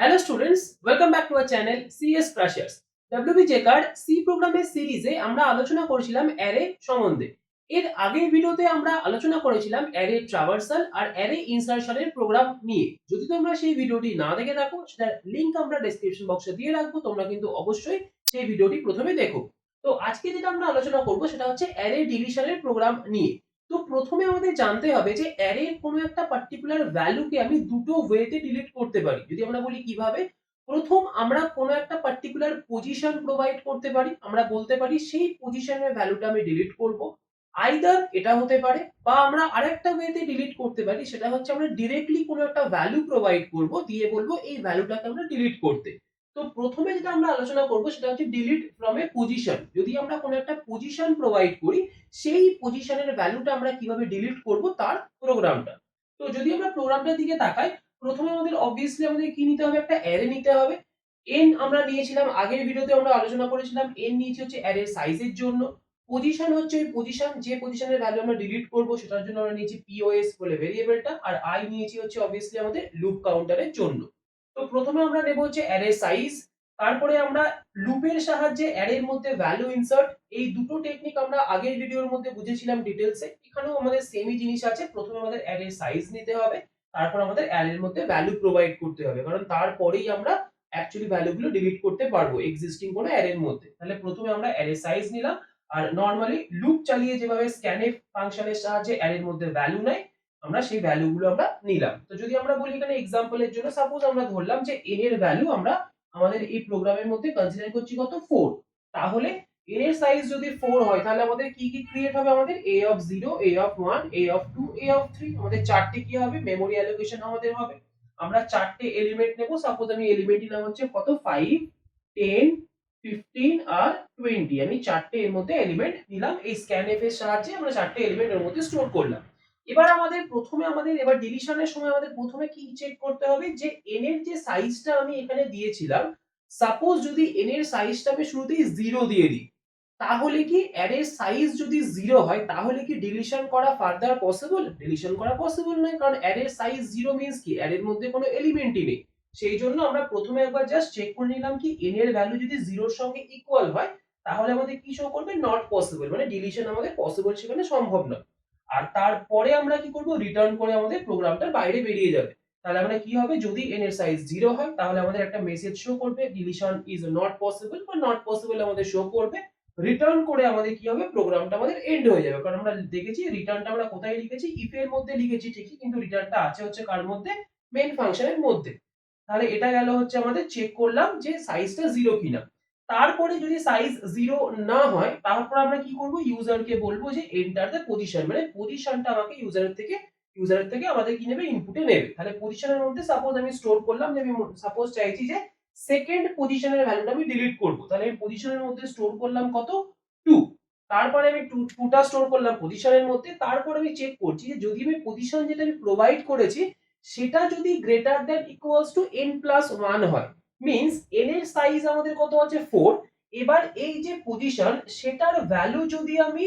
Hello students, welcome back to our channel CS Crushers. WBJ card C প্রোগ্রামের সিরিজে আমরা আলোচনা করেছিলাম অ্যারে সম্বন্ধে। এর আগের ভিডিওতে আমরা আলোচনা করেছিলাম অ্যারে ট্রাভার্সাল আর অ্যারে ইনসার্শনের প্রোগ্রাম নিয়ে। যদি তোমরা সেই ভিডিওটি না দেখে থাকো, সেটার লিংক আমরা ডেসক্রিপশন বক্সে দিয়ে রাখবো, তোমরা কিন্তু অবশ্যই সেই ভিডিওটি প্রথমে দেখো। তো আজকে যেটা আমরা আলোচনা করব সেটা হচ্ছে অ্যারে ডিভিশনের প্রোগ্রাম নিয়ে। তো প্রথমে আমাদের জানতে হবে যে অ্যারের কোনো একটা পার্টিকুলার ভ্যালুকে আমি দুটো ওয়েতে ডিলিট করতে পারি। যদি আমরা বলি কিভাবে, প্রথম আমরা কোনো একটা পার্টিকুলার পজিশন প্রোভাইড করতে পারি, আমরা বলতে পারি সেই পজিশনের ভ্যালুটা আমি ডিলিট করব। আইদার এটা হতে পারে, বা আমরা আরেকটা ওয়েতে ডিলিট করতে পারি, সেটা হচ্ছে আমরা ডিরেক্টলি কোনো একটা ভ্যালু প্রোভাইড করব, দিয়ে বলবো এই ভ্যালুটাকে আমরা ডিলিট করতে। তো প্রথমে যেটা আমরা আলোচনা করব সেটা হচ্ছে ডিলিট ফ্রম এ পজিশন। যদি আমরা কোনো একটা পজিশন প্রোভাইড করি, সেই পজিশনের ভ্যালুটা আমরা কিভাবে ডিলিট করব তার প্রোগ্রামটা। তো যদি আমরা প্রোগ্রামটার দিকে তাকাই, প্রথমে আমাদের অবভিয়াসলি আমাদের কি নিতে হবে, একটা অ্যারে নিতে হবে। n আমরা নিয়েছিলাম, আগের ভিডিওতে আমরা আলোচনা করেছিলাম n নিয়েছি হচ্ছে অ্যারের সাইজের জন্য। পজিশন হচ্ছে ওই পজিশন, যে পজিশনের ভ্যালু আমরা ডিলিট করব সেটার জন্য আমরা নিয়েছি pos বলে ভেরিয়েবলটা, আর i নিয়েছি হচ্ছে অবভিয়াসলি আমাদের লুপ কাউন্টারের জন্য। তো প্রথমে আমরা নেব হচ্ছে অ্যারে সাইজ, তারপরে আমরা লুপের সাহায্যে অ্যারের মধ্যে ভ্যালু ইনসার্ট। এই দুটো টেকনিক আমরা আগের ভিডিওর মধ্যে বুঝেছিলাম ডিটেইলসে, এখানেও আমাদের সেমই জিনিস আছে। প্রথমে আমাদের অ্যারের সাইজ নিতে হবে, তারপর আমাদের অ্যারের মধ্যে ভ্যালু প্রোভাইড করতে হবে, কারণ তারপরেই আমরা অ্যাকচুয়ালি ভ্যালুগুলো ডিলিট করতে পারবো এক্সিস্টিং কোনো অ্যারের মধ্যে। তাহলে প্রথমে আমরা অ্যারে সাইজ নিলাম, আর নরমালি লুপ চালিয়ে যেভাবে scanf ফাংশনের সাহায্যে অ্যারের মধ্যে ভ্যালু নেয়, আমরা সেই ভ্যালুগুলো আমরা নিলাম। তো যদি আমরা বলি এখানে এক্সাম্পলের জন্য, সাপোজ আমরা ধরলাম যে n এর ভ্যালু আমরা আমাদের এই প্রোগ্রামের মধ্যে কনসিডার করছি কত, 4। তাহলে n এর সাইজ যদি 4 হয়, তাহলে আমাদের কি কি ক্রিয়েট হবে, আমাদের a of 0, a of 1, a of 2, a of 3, আমাদের চারটে কি হবে, মেমোরি অ্যালোকেশন আমাদের হবে। আমরা চারটে এলিমেন্ট নেব, সাপোজ আমি এলিমেন্ট নিলাম হচ্ছে কত, 5, 10, 15 আর 20। আমি চারটে এর মধ্যে এলিমেন্ট নিলাম, এই scanf এর সাহায্যে আমরা চারটে এলিমেন্ট এর মধ্যে স্টোর করলাম। এবার আমাদের এবার ডিভিশনের সময় আমাদের প্রথমে কি চেক করতে হবে, যে n এর যে সাইজটা আমি এখানে দিয়েছিলাম, সাপোজ যদি n এর সাইজটা আমি শুরুতেই 0 দিয়ে দিই, তাহলে কি অ্যারের সাইজ যদি 0 হয়, তাহলে কি ডিলিশন করা ফার্দার পসিবল? ডিলিশন করা পসিবল নয়, কারণ অ্যারের সাইজ 0 মিন্স কি, অ্যারের মধ্যে কোনো এলিমেন্টই নেই। সেই জন্য আমরা প্রথমে একবার জাস্ট চেক করে নিলাম কি n এর ভ্যালু যদি 0 এর সঙ্গে ইকুয়াল হয়, তাহলে আমাদের কি শো করবে, নট পসিবল, মানে ডিলিশন আমাদের পসিবল সেখানে সম্ভব নয়। আর তারপরে আমরা কি করব, রিটার্ন করে আমাদের প্রোগ্রামটার বাইরে বেরিয়ে যাবে। তাহলে আমরা কি হবে, যদি n এর সাইজ 0 হয়, তাহলে আমাদের একটা মেসেজ শো করবে, ডিলিশন ইজ নট পসিবল, বা নট পসিবল আমাদের শো করবে। রিটার্ন করে আমাদের কি হবে, প্রোগ্রামটা আমাদের এন্ড হয়ে যাবে, কারণ আমরা দেখেছি রিটার্নটা আমরা কোথায় লিখেছি, ইফ এর মধ্যে লিখেছি ঠিকই, কিন্তু রিটার্নটা আছে হচ্ছে কার মধ্যে, মেইন ফাংশনের মধ্যে। তাহলে এটা গেল হচ্ছে আমাদের, চেক করলাম যে সাইজটা 0 কিনা। তারপরে যদি সাইজ 0 না হয়, তারপর আমরা কি করব, ইউজারকে বলবো যে এন্টার দ্য পজিশন, মানে পজিশনটা আমাকে ইউজারের থেকে আমাদের কি নেবে, ইনপুটে নেবে। তাহলে পজিশনের মধ্যে সাপোজ আমি স্টোর করলাম যে আমি সাপোজ চাইছি যে সেকেন্ড পজিশনের ভ্যালুটা আমি ডিলিট করব, তাহলে আমি পজিশনের মধ্যে স্টোর করলাম কত, 2। তারপরে আমি 2টা স্টোর করলাম পজিশনের মধ্যে, তারপর আমি চেক করছি যে যদি আমি পজিশন যেটা আমি প্রোভাইড করেছি, সেটা যদি greater than equals to n+1 হয়, মিন্স n এর সাইজ আমাদের কত আছে, 4। এবার এই যে পজিশন, সেটার ভ্যালু যদি আমি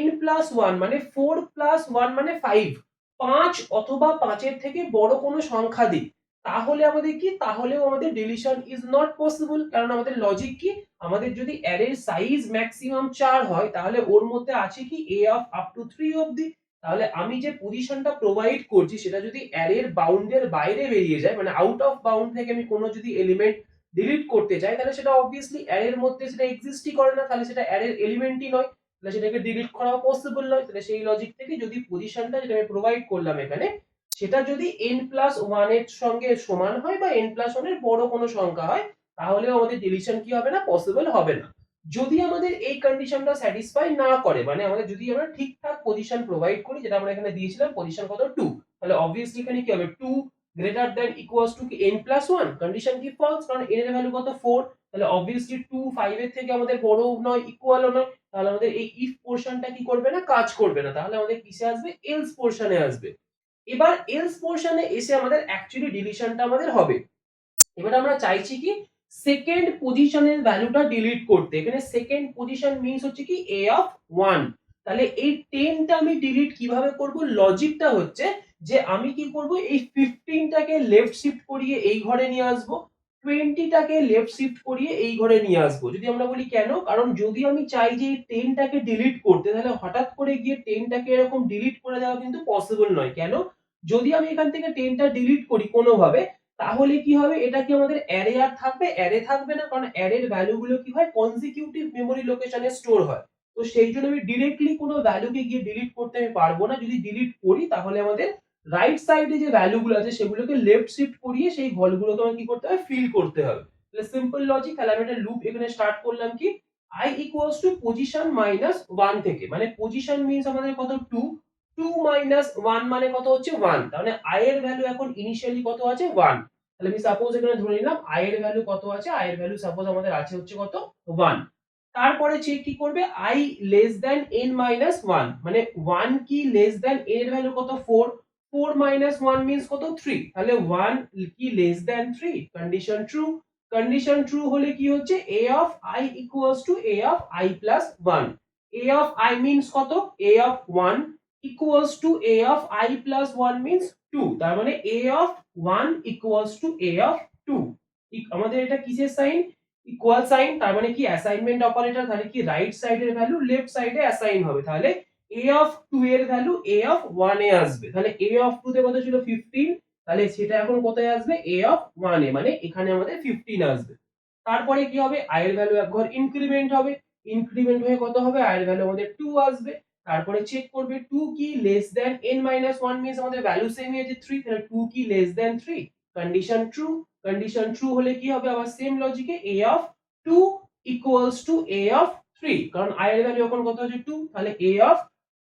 n+1 মানে 4+1 মানে 5, 5 অথবা 5 এর থেকে বড় কোনো সংখ্যা দিই, তাহলে আমাদের কি, তাহলেও আমাদের ডিলিশন ইজ নট পসিবল। কারণ আমাদের লজিক কি, আমাদের যদি অ্যারের সাইজ ম্যাক্সিমাম 4 হয়, তাহলে ওর মধ্যে আছে কি a of up to 3 অবধি। তাহলে আমি যে পজিশনটা প্রোভাইড করছি, সেটা যদি অ্যারের বাউন্ডের বাইরে বেরিয়ে যায়, মানে আউট অফ বাউন্ড থেকে আমি কোনো যদি এলিমেন্ট ডিলিট করতে চাই, তাহলে সেটা অবভিয়াসলি অ্যারের মধ্যে সেটা এক্সিস্টই করে না, তাহলে সেটা অ্যারের এলিমেন্টই নয়, তাহলে সেটাকে ডিলিট করা পসিবল নয়। তাহলে সেই লজিক থেকে যদি পজিশনটা যেটা আমি প্রোভাইড করলাম এখানে, সেটা যদি n+1 এর সঙ্গে সমান হয়, বা n+1 এর বড় কোনো সংখ্যা হয়, তাহলেও আমাদের ডিলিশন কি হবে না, পসিবল হবে না। যদি আমাদের এই কন্ডিশনটা স্যাটিসফাই না করে, মানে আমাদের যদি আমরা ঠিকঠাক পজিশন প্রোভাইড করি, যেটা আমরা এখানে দিয়েছিলাম পজিশন কত, 2, তাহলে অবভিয়াসলি এখানে কি হবে, 2 গ্রেটার দ্যান ইকুয়ালস টু কি n+1, কন্ডিশন কি ফলস, কারণ n এর ভ্যালু কত, 4। তাহলে অবভিয়াসলি 2 5 এর থেকে আমাদের বড়ও নয়, ইকুয়ালও নয়, তাহলে আমাদের এই ইফ পোরশনটা কি করবে না, কাজ করবে না। তাহলে আমাদের কিসে আসবে, এলস পোরশনে আসবে। এবার এলস পোরশনে এসে আমাদের অ্যাকচুয়ালি ডিলিশনটা আমাদের হবে। এবার আমরা চাইছি কি, সেকেন্ড পজিশনের ভ্যালুটা ডিলিট করতে। এখানে সেকেন্ড পজিশন মিন্স হচ্ছে কি a of 1। তাহলে এই 10 টা আমি ডিলিট কিভাবে করব, লজিকটা হচ্ছে যে আমি কি করব, এই 15 টাকে লেফট শিফট করিয়ে এই ঘরে নিয়ে আসব, 20টাকে লেফট শিফট করিয়ে এই ঘরে নিয়ে আসবো। যদি আমরা বলি কেন? কারণ যদি আমি চাই যে এই 10টাকে ডিলিট করতে, তাহলে হঠাৎ করে গিয়ে 10টাকে এরকম ডিলিট করে দেওয়া কিন্তু পসিবল নয়। কেন? যদি আমি এখান থেকে 10টা ডিলিট করি কোনোভাবে, তাহলে কি হবে? এটা কি আমাদের অ্যারে আর থাকবে? অ্যারে থাকবে না, কারণ অ্যারের ভ্যালু গুলো কি হয়? কনজিকিউটিভ মেমোরি লোকেশনে স্টোর হয়। তো সেই জন্য আমি ডিরেক্টলি কোনো ভ্যালুকে গিয়ে ডিলিট করতে আমি পারবো না। যদি ডিলিট করি তাহলে আমাদের রাইট সাইডে যে ভ্যালু গুলো আছে সেগুলোকে লেফট শিফট করিয়ে সেই ঘরগুলোকে আমাকে কি করতে হবে? ফিল করতে হবে। তাহলে সিম্পল লজিক, তাহলে আমি একটা লুপ এখানে স্টার্ট করলাম কি I equals to position minus 1 থেকে, মানে position means আমাদের কত 2, 2 minus 1 মানে কত হচ্ছে 1, তার মানে I এর ভ্যালু এখন ইনিশিয়ালি কত আছে 1। তাহলে আমি সাপোজ এখানে ধরে নিলাম I এর ভ্যালু কত আছে, I এর ভ্যালু সাপোজ আমাদের আছে হচ্ছে কত 1। তারপরে চেক কি করবে, I less than n minus 1, মানে 1 কি less than n এর ভ্যালু কত 4, 4 minus 1 means কত 3, তাহলে 1 কি less than 3, condition true. Condition true হলে কি হচ্ছে a of I equals to a of I plus 1, a of I means কত, a of 1 equals to a of I plus 1 means 2, তার মানে a of 1 equals to a of 2। আমাদের এটা কিসের sign, equal sign, তার মানে কি assignment operator, তাহলে কি রাইট সাইডের ভ্যালু লেফট সাইডে অ্যাসাইন হবে, তাহলে a of 2 এর ভ্যালু a of 1 এ আসবে। তাহলে a of 2 তে কত ছিল 15, তাহলে সেটা এখন কোথায় আসবে a of 1 এ, মানে এখানে আমাদের 15 আসবে। তারপরে কি হবে, i এর ভ্যালু এক ঘর ইনক্রিমেন্ট হবে, ইনক্রিমেন্ট হয়ে কত হবে, i এর ভ্যালু আমাদের 2 আসবে। তারপরে চেক করবে 2 কি less than n minus 1 means আমাদের ভ্যালু সেমই আছে 3, তাহলে 2 কি less than 3, condition true. Condition true হলে কি হবে, আবার same লজিকে a of 2 equals to a of 3, কারণ i এর ভ্যালু এখন কত আছে 2, তাহলে a of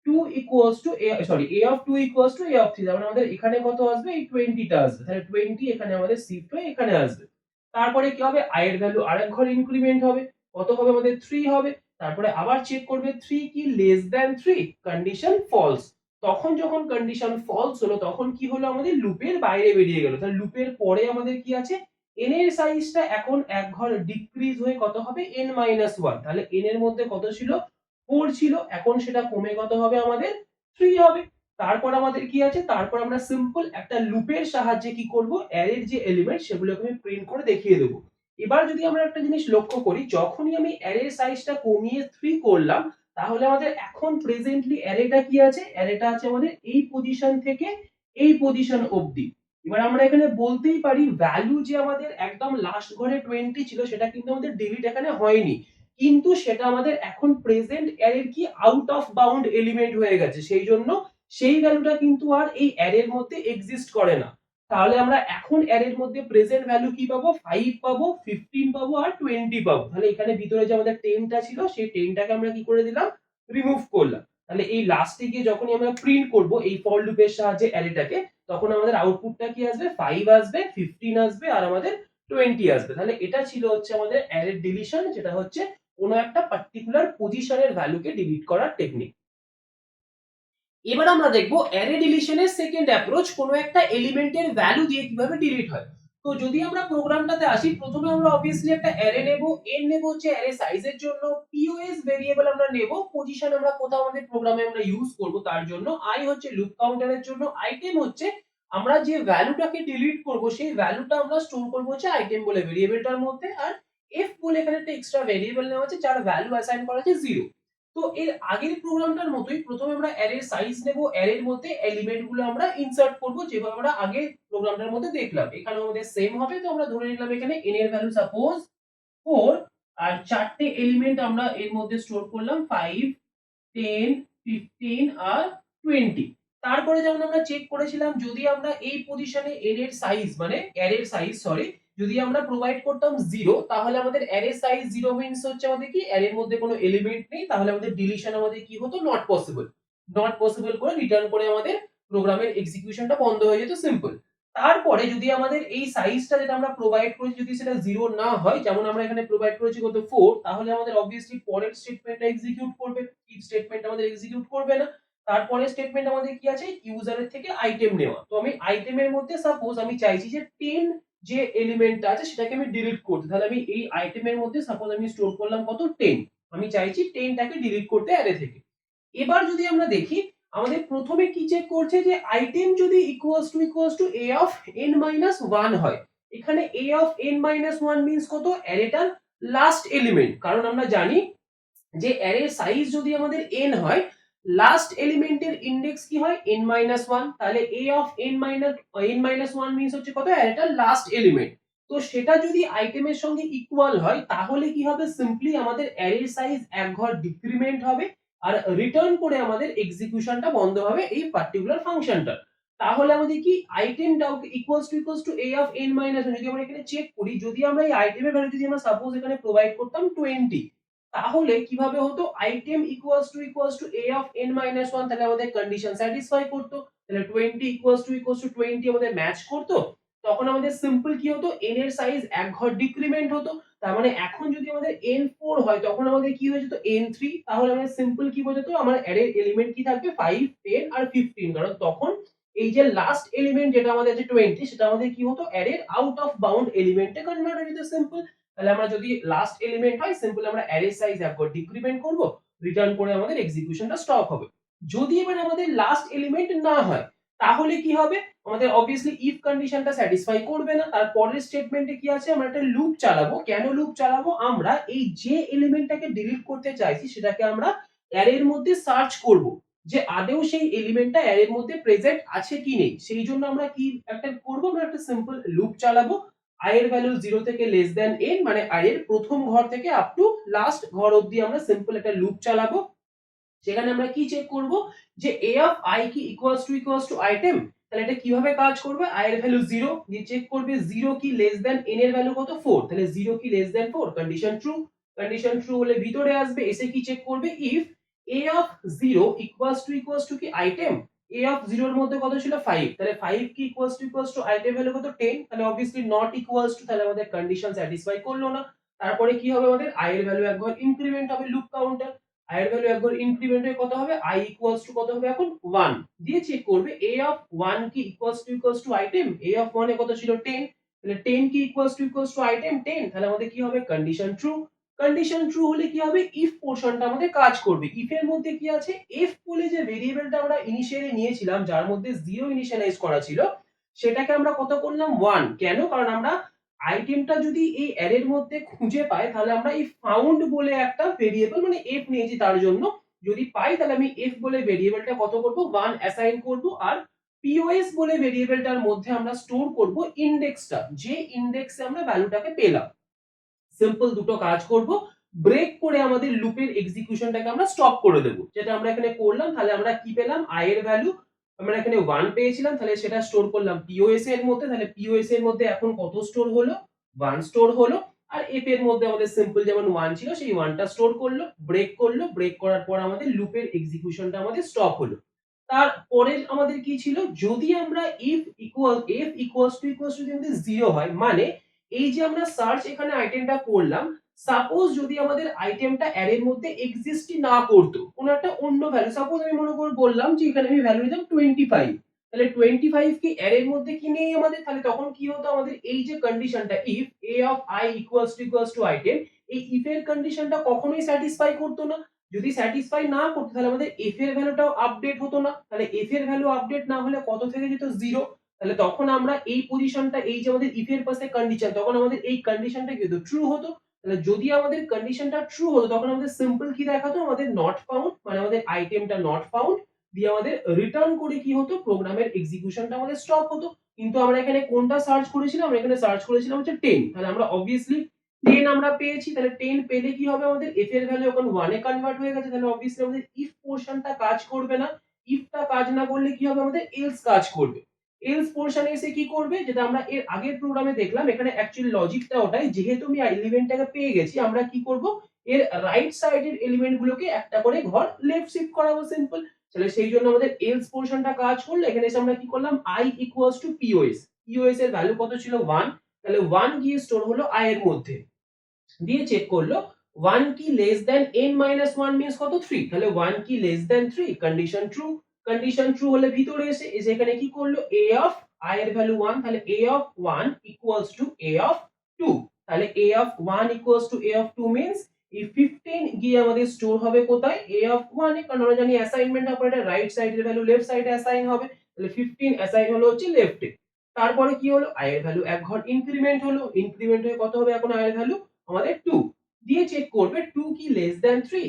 2 equals to a, sorry a of 2 equals to a of 3, তার মানে আমাদের এখানে কত আসবে, এই 20 টা আসবে, তাহলে 20 এখানে আমাদের শিফট হয়ে এখানে আসবে। তারপরে কি হবে, i এর ভ্যালু আরেক ঘর ইনক্রিমেন্ট হবে, কত হবে আমাদের 3 হবে। তারপরে আবার চেক করবে 3 কি লেস দ্যান 3, কন্ডিশন ফলস। তখন যখন কন্ডিশন ফলস হলো তখন কি হলো, আমাদের লুপের বাইরে বেরিয়ে গেল, তাহলে লুপের পরে আমাদের কি আছে, n এর সাইজটা এখন এক ঘর ডিক্রিজ হয়ে কত হবে n minus 1, তাহলে n এর মধ্যে কত ছিল 4 ছিল, এখন সেটা কমে কত হবে আমাদের 3 হবে। তারপর আমাদের কি আছে, তারপর আমরা সিম্পল একটা লুপের সাহায্যে কি করব, অ্যারের যে এলিমেন্ট সেগুলোকে আমি প্রিন্ট করে দেখিয়ে দেবো। এবার যদি আমরা একটা জিনিস লক্ষ্য করি, যখনই আমি অ্যারের সাইজটা কমিয়ে 3 করলাম, তাহলে আমাদের এখন প্রেজেন্টলি অ্যারেটা কি আছে, অ্যারেটা আছে আমাদের এই পজিশন থেকে এই পজিশন অবধি। এবার আমরা এখানে বলতেই পারি ভ্যালু যে আমাদের একদম লাস্ট ঘরে 20 ছিল সেটা কিন্তু আমাদের ডিলিট এখানে হয়নি, কিন্তু সেটা আমাদের এখন প্রেজেন্ট অ্যারের কি আউট অফ বাউন্ড এলিমেন্ট হয়ে গেছে, সেই জন্য সেই ভ্যালুটা কিন্তু আর এই অ্যারের মধ্যে এক্সিস্ট করে না। তাহলে আমরা এখন অ্যারের মধ্যে প্রেজেন্ট ভ্যালু কি পাবো, 5 পাবো, 15 পাবো আর 20 পাবো। তাহলে এখানে ভিতরে যে আমাদের 10 টা ছিল সেই 10 টাকে আমরা কি করে দিলাম, রিমুভ করলাম। তাহলে এই লাস্টে গিয়ে যখনই আমরা প্রিন্ট করব এই ফর লুপের সাহায্যে অ্যারেটাকে, তখন আমাদের আউটপুটটা কি আসবে, 5 আসবে, 15 আসবে আর আমাদের 20 আসবে। তাহলে এটা ছিল হচ্ছে আমাদের অ্যারের ডিলিশন, যেটা হচ্ছে কোনো একটা পার্টিকুলার পজিশনের ভ্যালুকে ডিলিট করার টেকনিক। এবার আমরা দেখবো অ্যারে ডিলিশনের সেকেন্ড অ্যাপ্রোচ, কোনো একটা এলিমেন্টের ভ্যালু দিয়ে কিভাবে ডিলিট হয়। তো যদি আমরা প্রোগ্রামটাতে আসি, প্রথমে আমরা অবভিয়াসলি একটা অ্যারে নেব, n নেব হচ্ছে অ্যারে সাইজের জন্য, pos ভেরিয়েবল আমরা নেব, পজিশন আমরা কোথাও আমাদের প্রোগ্রামে আমরা ইউজ করব তার জন্য, i হচ্ছে লুপ কাউন্টারের জন্য, আইটেম হচ্ছে আমরা যে ভ্যালুটাকে ডিলিট করব সেই ভ্যালুটা আমরা স্টোর করব হচ্ছে আইটেম বলে ভেরিয়েবলটার মধ্যে, আর f বলে এখানে একটা এক্সট্রা ভেরিয়েবল নেওয়া আছে যার ভ্যালু অ্যাসাইন করা আছে 0। তো এর আগের প্রোগ্রামটার মতোই প্রথমে আমরা অ্যারের সাইজ নেব, অ্যারের মধ্যে এলিমেন্ট গুলো আমরা ইনসার্ট করব যেভাবে আমরা আগে প্রোগ্রামটার মধ্যে দেখলাম, এখানে আমাদের সেম হবে। তো আমরা ধরে নিলাম এখানে n এর ভ্যালু সাপোজ 4, আর চারটে এলিমেন্ট আমরা এর মধ্যে স্টোর করলাম 5, 10, 15 আর 20। তারপরে যেমন আমরা চেক করেছিলাম, যদি আমরা এই পজিশনে n এর সাইজ মানে অ্যারের সাইজ সরি যদি আমরা প্রোভাইড করতাম 0, তাহলে আমাদের অ্যারে সাইজ 0 মিন্স হচ্ছে আমাদের কি অ্যারের মধ্যে কোনো এলিমেন্ট নেই, তাহলে আমাদের ডিলিশন আমাদের কি হতো, নট পসিবল। নট পসিবল করে রিটার্ন করে আমাদের প্রোগ্রামের এক্সিকিউশনটা বন্ধ হয়ে যেত, সিম্পল। তারপরে যদি আমাদের এই সাইজটা যেটা আমরা প্রোভাইড করেছি যদি সেটা 0 না হয়, যেমন আমরা এখানে প্রোভাইড করেছি কত 4, তাহলে আমাদের অবভিয়াসলি পরের স্টেটমেন্টটা এক্সিকিউট করবে, ইফ স্টেটমেন্ট আমাদের এক্সিকিউট করবে না। তারপরে স্টেটমেন্ট আমাদের কি আছে, ইউজারের থেকে আইটেম নেওয়া। তো আমি আইটেমের মধ্যে সাপোজ আমি চাইছি যে 10 যে এলিমেন্টটা আছে সেটাকে আমি ডিলিট করতে, তাহলে আমি এই আইটেমের মধ্যে সাপোজ আমি স্টোর করলাম কত 10, আমি চাইছি 10 টাকে ডিলিট করতে অ্যারে থেকে। এবার যদি আমরা দেখি আমাদের প্রথমে কি চেক করছে, যে আইটেম যদি equals to a of n minus 1 হয়, এখানে a of n minus 1 means কত, অ্যারেটার লাস্ট এলিমেন্ট। কারণ আমরা জানি যে অ্যারের সাইজ যদি আমাদের n হয়, লাস্ট এলিমেন্টের ইনডেক্স কি হয় n minus 1, তাহলে a of n minus 1 means হচ্ছে কত, অ্যারেটার লাস্ট এলিমেন্ট। তো সেটা যদি আইটেমের সঙ্গে ইকুয়াল হয় তাহলে কি হবে, সিম্পলি আমাদের অ্যারের সাইজ এক ঘর ডিক্রিমেন্ট হবে আর রিটার্ন করে আমাদের এক্সিকিউশনটা বন্ধ হবে এই পার্টিকুলার ফাংশনটা। তাহলে আমাদের কি আইটেমটা equals to a of n minus 1, যদি আমরা এখানে চেক করি, যদি আমরা এই আইটেমের ভ্যালু যদি আমরা সাপোজ এখানে প্রোভাইড করতাম 20, তাহলে কিভাবে হতো, item equals to a of n minus 1, তাহলে আমাদের কন্ডিশন স্যাটিসফাই করতো, তাহলে 20 ইকুয়ালস টু 20 আমাদের ম্যাচ করতো। তখন আমাদের সিম্পল কি হতো, n এর সাইজ এক ঘর ডিক্রিমেন্ট হতো। তার মানে এখন যদি আমাদের n4 হয় তখন আমাদের কি হয়ে যেত n3, তাহলে আমাদের সিম্পল কি বোঝাতো, আমার অ্যারের এলিমেন্ট কি থাকবে 5, 10 আর 15, কারণ তখন এই যে লাস্ট এলিমেন্ট যেটা আমাদের আছে 20, সেটা আমাদের কি হতো, অ্যারের আউট অফ বাউন্ড এলিমেন্টে কনভার্ট হয়ে যেত সিম্পল। তাহলে আমরা যদি লাস্ট এলিমেন্ট হয়, সিম্পল আমরা অ্যারে সাইজ একবার ডিক্রিমেন্ট করব, রিটার্ন করে আমাদের এক্সিকিউশনটা স্টপ হবে। যদি এবার আমাদের লাস্ট এলিমেন্ট না হয় তাহলে কি হবে, আমাদের অবভিয়াসলি ইফ কন্ডিশনটা স্যাটিসফাই করবে না। তার পরের স্টেটমেন্টে কি আছে, আমরা একটা লুপ চালাবো। কেন লুপ চালাবো, আমরা এই যে এলিমেন্টটাকে ডিলিট করতে চাইছি সেটাকে আমরা অ্যারের মধ্যে সার্চ করব যে আদৌ সেই এলিমেন্টটা অ্যারের মধ্যে প্রেজেন্ট আছে কি নেই। সেই জন্য আমরা কি একটা করব, আমরা একটা সিম্পল লুপ চালাবো। i এর ভ্যালু 0 থেকে লেস দ্যান n, মানে i এর প্রথম ঘর থেকে আপ টু লাস্ট ঘর অবধি আমরা সিম্পল একটা লুপ চালাবো। সেখানে আমরা কি চেক করব যে a of i কি ইকুয়ালস টু আইটেম। তাহলে এটা কিভাবে কাজ করবে, i এর ভ্যালু 0 দিয়ে চেক করবে 0 কি লেস দ্যান n এর ভ্যালু কত 4, তাহলে 0 কি লেস দ্যান 4, কন্ডিশন ট্রু হলে ভিতরে আসবে, এসে কি চেক করবে, if a of 0 equals to কি আইটেম, a of 0 এর মধ্যে কত ছিল 5, তাহলে 5 কি ইকুয়ালস টু আইটেম ভ্যালু কত 10, তাহলে অবভিয়াসলি নট ইকুয়ালস টু, তাহলে আমাদের কন্ডিশন স্যাটিসফাই করলো না। তারপরে কি হবে, আমাদের i এর ভ্যালু একবার ইনক্রিমেন্ট হবে লুপ কাউন্টার, i এর ভ্যালু একবার ইনক্রিমেন্ট হয়ে কত হবে, i ইকুয়ালস টু কত হবে এখন 1, দিয়ে চেক করবে a of 1 কি equals to item, a of 1 এ কত ছিল 10, তাহলে 10 কি ইকুয়ালস টু আইটেম 10, তাহলে আমাদের কি হবে, কন্ডিশন ট্রু হলে কি হবে, ইফ পোরশনটা আমাদের কাজ করবে। ইফ এর মধ্যে কি আছে, f বলে যে ভেরিয়েবলটা আমরা ইনিশিয়ালি নিয়েছিলাম যার মধ্যে 0 ইনিশিয়ালাইজ করা ছিল, সেটাকে আমরা কত করলাম 1। কেন, কারণ আমরা আইটেমটা যদি এই অ্যারের মধ্যে খুঁজে পাই তাহলে আমরা এই ফাউন্ড বলে একটা ভেরিয়েবল মানে f নিয়েছি, তার জন্য যদি পাই তাহলে আমি f বলে ভেরিয়েবলটা কত করব 1 অ্যাসাইন করব, আর pos বলে ভেরিয়েবলটার মধ্যে আমরা স্টোর করব ইনডেক্সটা, যে ইনডেক্সে আমরা ভ্যালুটাকে পেলাম। সিম্পল দুটো কাজ করব, ব্রেক করে আমাদের লুপের এক্সিকিউশনটাকে আমরা স্টপ করে দেব, যেটা আমরা এখানে করলাম। তাহলে আমরা কি পেলাম, i এর ভ্যালু আমরা এখানে 1 পেয়েছিলাম, তাহলে সেটা স্টোর করলাম pos এর মধ্যে, তাহলে pos এর মধ্যে এখন কত স্টোর হলো, 1 স্টোর হলো। আর f এর মধ্যে আমাদের সিম্পল যেমন 1 ছিল সেই 1 টা স্টোর করলো, ব্রেক করার পর আমাদের লুপের এক্সিকিউশনটা আমাদের স্টপ হলো। তারপরে আমাদের কি ছিল, যদি আমরা f ইকুয়ালস টু যদি আমাদের 0 হয়, মানে এই যে আমরা সার্চ এখানে আইটেমটা করলাম, সাপোজ যদি আমাদের আইটেমটা অ্যারের মধ্যে এক্সিস্টই না করতো, কোনো একটা অন্য ভ্যালু, সাপোজ আমি মনে করে বললাম যে এখানে আমি ভ্যালু দিলাম 25, তাহলে 25 কি অ্যারের মধ্যে কি নেই আমাদের, তাহলে তখন কি হতো, আমাদের এই যে কন্ডিশনটা if a of i equals to item, এই ইফ এর কন্ডিশনটা কখনোই স্যাটিসফাই করতো না। যদি স্যাটিসফাই না করতো তাহলে আমাদের f এর ভ্যালুটাও আপডেট হতো না, তাহলে f এর ভ্যালু আপডেট না হলে কত থেকে যেত 0, তাহলে তখন আমরা এই পজিশনটা, এই যে আমাদের ইফ এর পাশে কন্ডিশন, তখন আমাদের এই কন্ডিশনটা কি হতো, ট্রু হতো। তাহলে যদি আমাদের কন্ডিশনটা ট্রু হতো তখন আমাদের সিম্পল কি দেখাতো, আমাদের নট ফাউন্ড, মানে আমাদের আইটেমটা নট ফাউন্ড, দিয়ে আমাদের রিটার্ন করে কি হতো, প্রোগ্রামের এক্সিকিউশনটা আমাদের স্টপ হতো। কিন্তু আমরা এখানে কোনটা সার্চ করেছিলাম, আমরা এখানে সার্চ করেছিলাম হচ্ছে 10, তাহলে আমরা অবভিয়াসলি 10 আমরা পেয়েছি, তাহলে 10 পেলে কি হবে, আমাদের f এর ভ্যালু এখন 1 এ কনভার্ট হয়ে গেছে, তাহলে অবভিয়াসলি আমাদের ইফ পোরশনটা কাজ করবে না। ইফটা কাজ না করলে কি হবে, আমাদের এলস কাজ করবে। এলস পোরশনে এসে কি করবে, যেটা আমরা এর আগের প্রোগ্রামে দেখলাম, এখানে অ্যাকচুয়ালি লজিকটা ওটাই, যেহেতু আমি এলিমেন্টটাকে পেয়ে গেছি, আমরা কি করব, এর রাইট সাইডের এলিমেন্ট গুলোকে একটা করে ঘর লেফট শিফট করাবো সিম্পল। তাহলে সেই জন্য আমাদের এলস পোরশনটা কাজ করলো, এখানে এসে আমরা কি করলাম, i ইকুয়ালস টু pos এর ভ্যালু কত ছিল 1, তাহলে 1 গিয়ে স্টোর হলো i এর মধ্যে, দিয়ে চেক করলো 1 কি less than n minus 1 means কত 3, তাহলে 1 কি লেস দ্যান 3, কন্ডিশন ট্রু হলে ভিতরে এসে এখানে কি করলো, a of i এর ভ্যালু 1, তাহলে a of 1 equals to a of 2, তাহলে a of 1 equals to a of 2 means এই 15 গিয়ে আমাদের স্টোর হবে কোথায়, a of 1 এ, কারণ আমরা জানি অ্যাসাইনমেন্ট অপারেটর রাইট সাইডের ভ্যালু লেফট সাইডে অ্যাসাইন হবে, তাহলে 15 অ্যাসাইন হলো হচ্ছে লেফটে। তারপরে কি হলো, i এর ভ্যালু এক ঘর ইনক্রিমেন্ট হলো, ইনক্রিমেন্ট হয়ে কত হবে এখন i এর ভ্যালু আমাদের 2 দিয়ে চেক করবে 2 কি লেস দ্যান 3,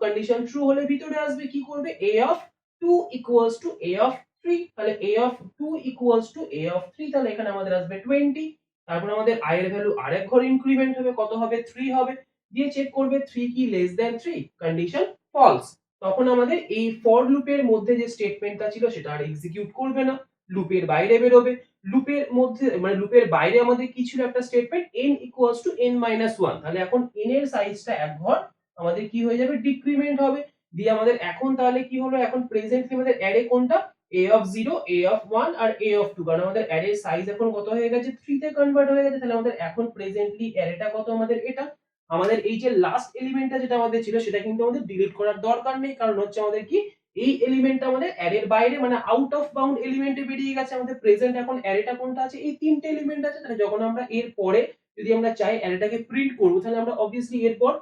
কন্ডিশন ট্রু হলে ভিতরে আসবে কি করবে a of 2 equals to a of 3, তাহলে a of 2 equals to a of 3, তাহলে এখানে আমাদের আসবে 20। তারপর আমাদের i এর ভ্যালু আরেক ঘর ইনক্রিমেন্ট হবে, কত হবে 3 হবে, দিয়ে চেক করবে 3 কি লেস দ্যান 3, কন্ডিশন ফলস। তখন আমাদের এই ফর লুপের মধ্যে যে স্টেটমেন্টটা ছিল সেটা আর এক্সিকিউট করবে না, লুপের বাইরে বেরোবে। লুপের মধ্যে মানে লুপের বাইরে আমাদের কি ছিল একটা statement n equals to n minus 1, তাহলে এখন n এর সাইজটা এক ঘর আমাদের কি হয়ে যাবে ডিক্রিমেন্ট হবে। দিয়ে আমাদের এখন তাহলে কি হলো, এখন প্রেজেন্টলি আমাদের অ্যারে কোনটা, a of 0, a of 1 R a of 2, কারণ আমাদের অ্যারের সাইজ এখন কত হয়ে গেছে 3 তে কনভার্ট হয়ে গেছে। তাহলে আমাদের এখন প্রেজেন্টলি অ্যারেটা কত আমাদের এটা, আমাদের এই যে লাস্ট এলিমেন্টটা যেটা আমাদের ছিল সেটা কিন্তু আমাদের ডিলিট করার দরকার নেই, কারণ হচ্ছে আমাদের কি এই এলিমেন্টটা আমাদের অ্যারের বাইরে মানে আউট অফ বাউন্ড এলিমেন্টে বেরিয়ে গেছে। আমাদের প্রেজেন্ট এখন অ্যারেটা কোনটা আছে, এই তিনটে এলিমেন্ট আছে। তাহলে যখন আমরা এর পরে যদি আমরা চাই অ্যারেটাকে প্রিন্ট করব, তাহলে আমরা অবভিয়াসলি এরপর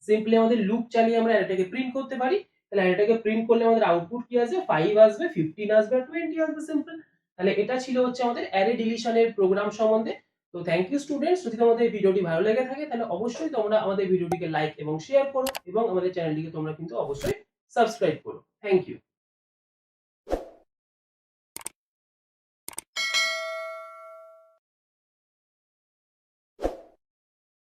সিম্পলি আমাদের লুপ চালিয়ে আমরা অ্যারেটাকে প্রিন্ট করতে পারি। তাহলে অ্যারেটাকে প্রিন্ট করলে আমাদের আউটপুট কি আসবে, 5 আসবে, 15 আসবে আর 20 আসবে, সিম্পল। তাহলে এটা ছিল হচ্ছে আমাদের অ্যারে ডিলিশনের প্রোগ্রাম সম্বন্ধে। তো থ্যাংক ইউ স্টুডেন্টস, যদি তোমাদের এই ভিডিওটি ভালো লেগে থাকে তাহলে অবশ্যই তোমরা আমাদের ভিডিওটিকে লাইক এবং শেয়ার করো এবং আমাদের চ্যানেলটিকে তোমরা কিন্তু অবশ্যই সাবস্ক্রাইব করো। Thank you.